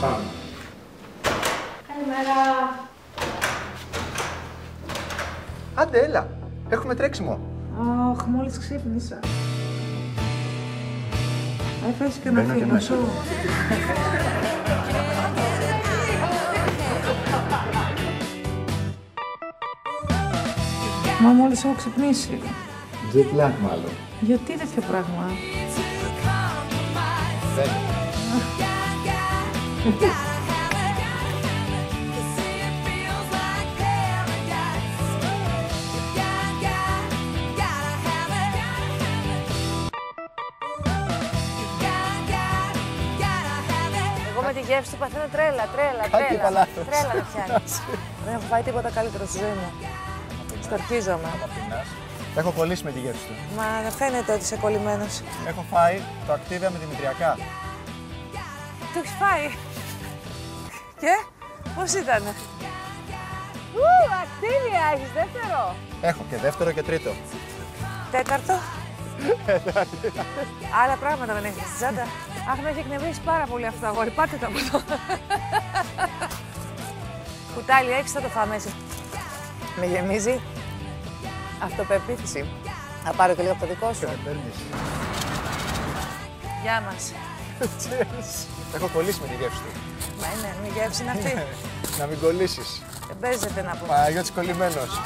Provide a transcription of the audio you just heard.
Πάμε. Καλημέρα. Άντε, έλα. Έχουμε τρέξιμο. Αχ, μόλις ξύπνησα. Έφερες και ένα φίλο σου. Μα μόλις έχω ξυπνήσει. Jet lag μάλλον. Γιατί τέτοιο πράγμα. Εγώ με τη γεύση του παθαίνω τρέλα να πιάνει. Δεν έχω φάει τίποτα καλύτερο στη ζωή μου. Στορκίζομαι. Έχω κολλήσει με τη γεύση του. Μα φαίνεται ότι είσαι κολλημένος. Έχω φάει το Activia με δημητριακά. Το έχεις φάει. Και πώς ήτανε. Activia, έχεις δεύτερο. Έχω και δεύτερο και τρίτο. Τέταρτο. Άλλα πράγματα δεν έχεις στη τσάντα. Αχ, με έχει εκνευρίσει πάρα πολύ αυτό, αγόρι. Πάτε το από εδώ. Κουτάλι έχεις, θα το φάμε εσύ. Με γεμίζει αυτοπεποίθηση. Θα πάρω και λίγο από το δικό σου. Γεια μας. Έχω κολλήσει με τη γεύση του. Μα είναι, η γεύση είναι αυτή. Να μην κολλήσεις. Δεν παίζεται να πούμε. Παναγιώτης κολλημένος.